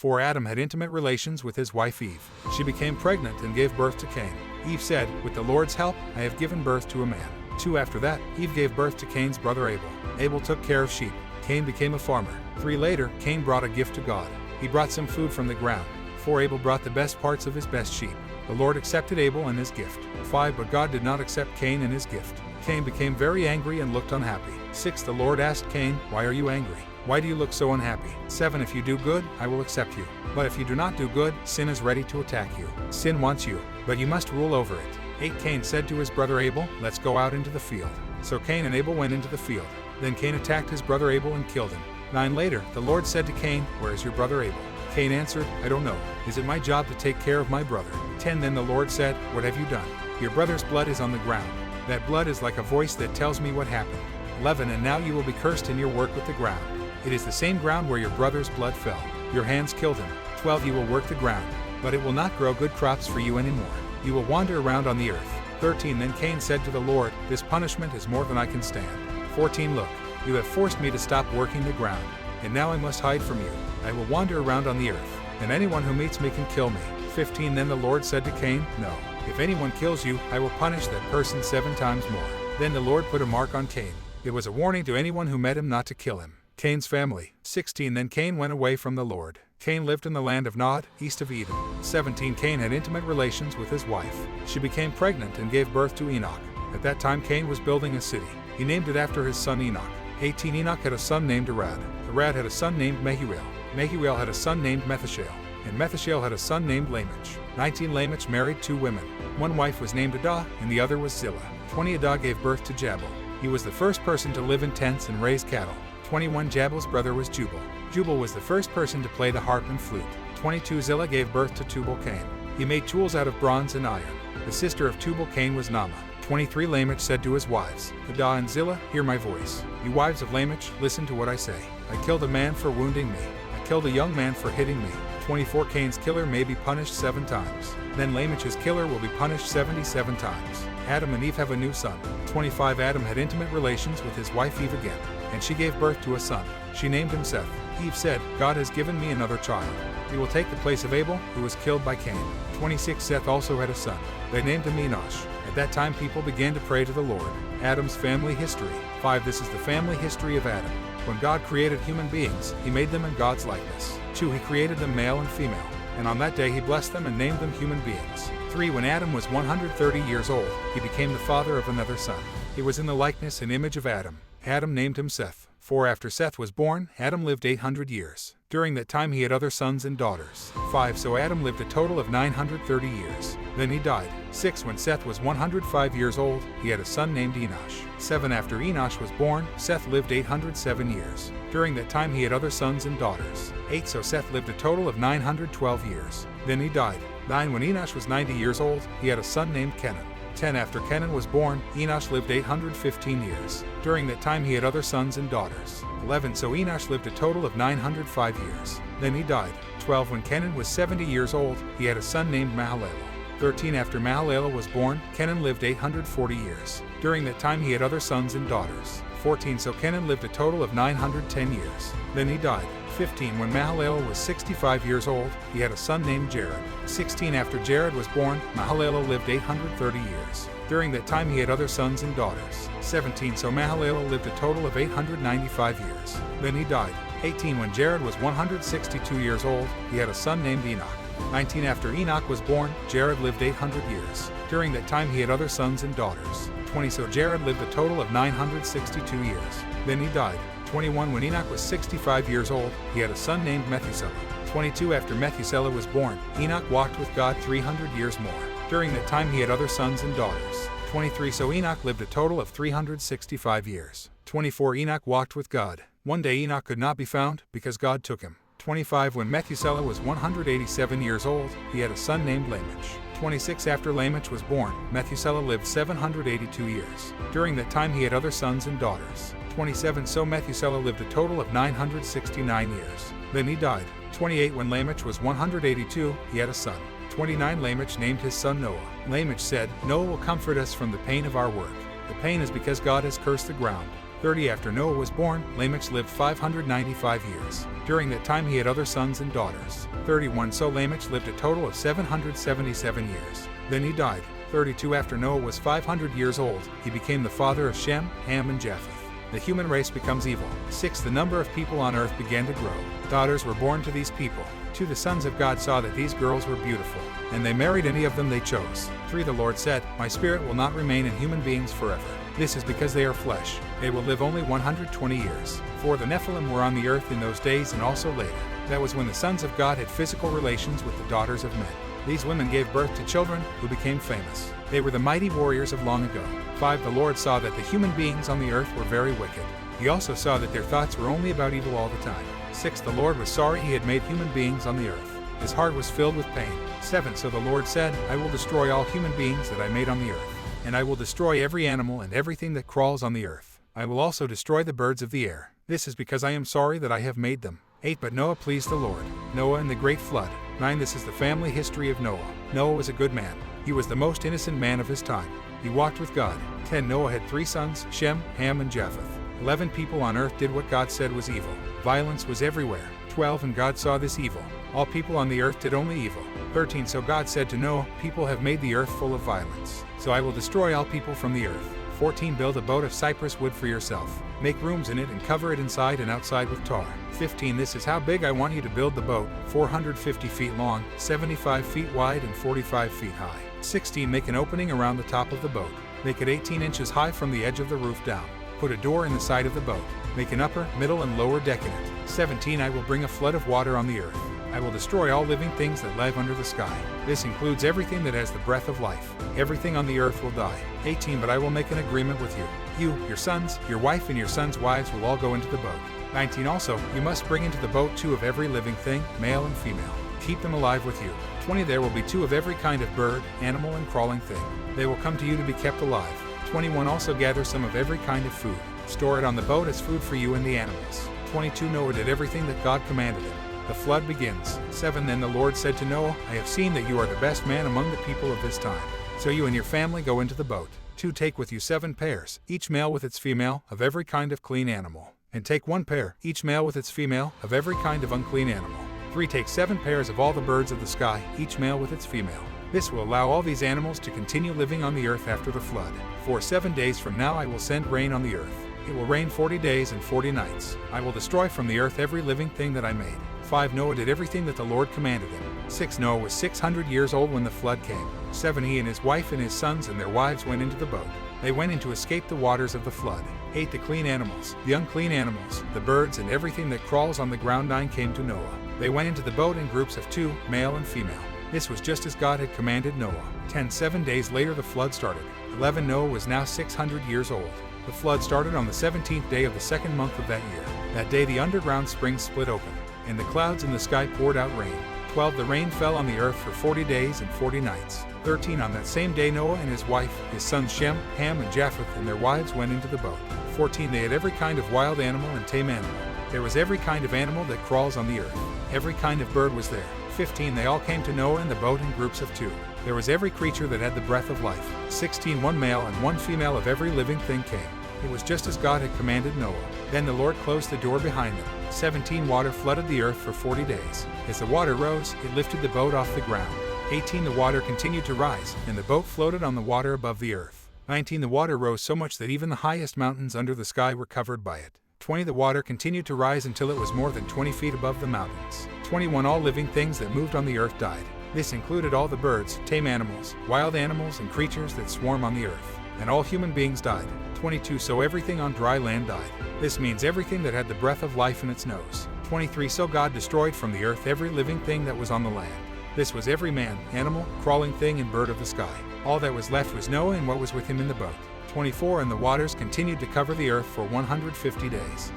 For Adam had intimate relations with his wife Eve. She became pregnant and gave birth to Cain. Eve said, "With the Lord's help, I have given birth to a man." 2 After that, Eve gave birth to Cain's brother Abel. Abel took care of sheep. Cain became a farmer. 3 Later, Cain brought a gift to God. He brought some food from the ground. 4 Abel brought the best parts of his best sheep. The Lord accepted Abel and his gift. 5 But God did not accept Cain and his gift. Cain became very angry and looked unhappy. 6 The Lord asked Cain, "Why are you angry? Why do you look so unhappy?" 7 If you do good, I will accept you. But if you do not do good, sin is ready to attack you. Sin wants you, but you must rule over it. 8 Cain said to his brother Abel, "Let's go out into the field." So Cain and Abel went into the field. Then Cain attacked his brother Abel and killed him. 9 Later, the Lord said to Cain, "Where is your brother Abel?" Cain answered, "I don't know. Is it my job to take care of my brother?" 10 Then the Lord said, "What have you done? Your brother's blood is on the ground. That blood is like a voice that tells me what happened." 11 And now you will be cursed in your work with the ground. It is the same ground where your brother's blood fell. Your hands killed him. 12 You will work the ground, but it will not grow good crops for you anymore. You will wander around on the earth. 13 Then Cain said to the Lord, "This punishment is more than I can stand." 14 Look, you have forced me to stop working the ground, and now I must hide from you. I will wander around on the earth, and anyone who meets me can kill me. 15 Then the Lord said to Cain, "No, if anyone kills you, I will punish that person 7 times more." Then the Lord put a mark on Cain. It was a warning to anyone who met him not to kill him. Cain's family. 16 Then Cain went away from the Lord. Cain lived in the land of Nod, east of Eden. 17 Cain had intimate relations with his wife. She became pregnant and gave birth to Enoch. At that time Cain was building a city. He named it after his son Enoch. 18 Enoch had a son named Arad. Arad had a son named Mehuel. Mehuel had a son named Methushael. And Methushael had a son named Lamech. 19 Lamech married 2 women. One wife was named Adah, and the other was Zillah. 20 Adah gave birth to Jabal. He was the first person to live in tents and raise cattle. 21 Jabal's brother was Jubal. Jubal was the first person to play the harp and flute. 22 Zillah gave birth to Tubal-Cain. He made tools out of bronze and iron. The sister of Tubal-Cain was Naamah. 23 Lamech said to his wives, Adah and Zillah, hear my voice. You wives of Lamech, listen to what I say. I killed a man for wounding me. I killed a young man for hitting me. 24 Cain's killer may be punished 7 times. Then Lamech's killer will be punished 77 times. Adam and Eve have a new son. 25 Adam had intimate relations with his wife Eve again, and she gave birth to a son. She named him Seth. Eve said, God has given me another child. He will take the place of Abel, who was killed by Cain. 26 Seth also had a son. They named him Enosh. At that time people began to pray to the Lord. Adam's family history. 5 This is the family history of Adam. When God created human beings, he made them in God's likeness. 2 He created them male and female, and on that day he blessed them and named them human beings. 3 When Adam was 130 years old, he became the father of another son. He was in the likeness and image of Adam. Adam named him Seth. 4 After Seth was born, Adam lived 800 years. During that time he had other sons and daughters. 5 So Adam lived a total of 930 years. Then he died. 6 When Seth was 105 years old, he had a son named Enosh. 7 After Enosh was born, Seth lived 807 years. During that time he had other sons and daughters. 8 So Seth lived a total of 912 years. Then he died. 9 When Enosh was 90 years old, he had a son named Kenan. 10 After Kenan was born, Enosh lived 815 years. During that time he had other sons and daughters. 11 So Enosh lived a total of 905 years. Then he died. 12 When Kenan was 70 years old, he had a son named Mahalalel. 13 After Mahalalel was born, Kenan lived 840 years. During that time he had other sons and daughters. 14 So Kenan lived a total of 910 years. Then he died. 15 When Mahalalel was 65 years old, he had a son named Jared. 16 After Jared was born, Mahalalel lived 830 years. During that time he had other sons and daughters. 17 So Mahalalel lived a total of 895 years. Then he died. 18 When Jared was 162 years old, he had a son named Enoch. 19 After Enoch was born, Jared lived 800 years. During that time he had other sons and daughters. 20 So Jared lived a total of 962 years. Then he died. 21 When Enoch was 65 years old, he had a son named Methuselah. 22 After Methuselah was born, Enoch walked with God 300 years more. During that time he had other sons and daughters. 23 So Enoch lived a total of 365 years. 24 Enoch walked with God. One day Enoch could not be found, because God took him. 25 When Methuselah was 187 years old, he had a son named Lamech. 26 After Lamech was born, Methuselah lived 782 years. During that time he had other sons and daughters. 27 So Methuselah lived a total of 969 years. Then he died. 28 When Lamech was 182, he had a son. 29 Lamech named his son Noah. Lamech said, Noah will comfort us from the pain of our work. The pain is because God has cursed the ground. 30 after Noah was born, Lamech lived 595 years. During that time he had other sons and daughters. 31 So Lamech lived a total of 777 years. Then he died. 32 After Noah was 500 years old, he became the father of Shem, Ham, and Japheth. The human race becomes evil. 6 The number of people on earth began to grow. Daughters were born to these people. 2 The sons of God saw that these girls were beautiful, and they married any of them they chose. 3 The Lord said, My spirit will not remain in human beings forever. This is because they are flesh. They will live only 120 years. 4 The Nephilim were on the earth in those days and also later. That was when the sons of God had physical relations with the daughters of men. These women gave birth to children who became famous. They were the mighty warriors of long ago. 5 The Lord saw that the human beings on the earth were very wicked. He also saw that their thoughts were only about evil all the time. 6 The Lord was sorry he had made human beings on the earth. His heart was filled with pain. 7 So the Lord said, I will destroy all human beings that I made on the earth, and I will destroy every animal and everything that crawls on the earth. I will also destroy the birds of the air. This is because I am sorry that I have made them. 8 But Noah pleased the Lord. Noah and the great flood. 9 This is the family history of Noah. Noah was a good man. He was the most innocent man of his time. He walked with God. 10 Noah had 3 sons, Shem, Ham, and Japheth. 11 People on earth did what God said was evil. Violence was everywhere. 12 And God saw this evil. All people on the earth did only evil. 13 So God said to Noah, People have made the earth full of violence, so I will destroy all people from the earth. 14 Build a boat of cypress wood for yourself. Make rooms in it and cover it inside and outside with tar. 15 This is how big I want you to build the boat, 450 feet long, 75 feet wide, and 45 feet high. 16 Make an opening around the top of the boat. Make it 18 inches high from the edge of the roof down. Put a door in the side of the boat. Make an upper, middle, and lower deck in it. 17 I will bring a flood of water on the earth. I will destroy all living things that live under the sky. This includes everything that has the breath of life. Everything on the earth will die. 18 But I will make an agreement with you. You, your sons, your wife, and your sons' wives will all go into the boat. 19 Also, you must bring into the boat 2 of every living thing, male and female. Keep them alive with you. 20 There will be 2 of every kind of bird, animal, and crawling thing. They will come to you to be kept alive. 21 Also gather some of every kind of food. Store it on the boat as food for you and the animals. 22 Noah did everything that God commanded him. The flood begins. 7 Then the Lord said to Noah, I have seen that you are the best man among the people of this time. So you and your family go into the boat. 2 Take with you 7 pairs, each male with its female, of every kind of clean animal. And take 1 pair, each male with its female, of every kind of unclean animal. 3 Take 7 pairs of all the birds of the sky, each male with its female. This will allow all these animals to continue living on the earth after the flood. For 7 days from now I will send rain on the earth. It will rain 40 days and 40 nights. I will destroy from the earth every living thing that I made. 5 Noah did everything that the Lord commanded him. 6 Noah was 600 years old when the flood came. 7 He and his wife and his sons and their wives went into the boat. They went in to escape the waters of the flood. 8 The clean animals, the unclean animals, the birds, and everything that crawls on the ground 9 came to Noah. They went into the boat in groups of 2, male and female. This was just as God had commanded Noah. 10 7 days later the flood started. 11 Noah was now 600 years old. The flood started on the 17th day of the 2nd month of that year. That day the underground springs split open, and the clouds in the sky poured out rain. 12 The rain fell on the earth for 40 days and 40 nights. 13 On that same day Noah and his wife, his sons Shem, Ham, and Japheth, and their wives went into the boat. 14 They had every kind of wild animal and tame animal. There was every kind of animal that crawls on the earth. Every kind of bird was there. 15 They all came to Noah in the boat in groups of 2. There was every creature that had the breath of life. 16 1 male and 1 female of every living thing came. It was just as God had commanded Noah. Then the Lord closed the door behind them. 17 Water flooded the earth for 40 days. As the water rose, it lifted the boat off the ground. 18 The water continued to rise, and the boat floated on the water above the earth. 19 The water rose so much that even the highest mountains under the sky were covered by it. 20 The water continued to rise until it was more than 20 feet above the mountains. 21 All living things that moved on the earth died. This included all the birds, tame animals, wild animals, and creatures that swarm on the earth. And all human beings died. 22 So everything on dry land died. This means everything that had the breath of life in its nose. 23 So God destroyed from the earth every living thing that was on the land. This was every man, animal, crawling thing, and bird of the sky. All that was left was Noah and what was with him in the boat. 24 And the waters continued to cover the earth for 150 days.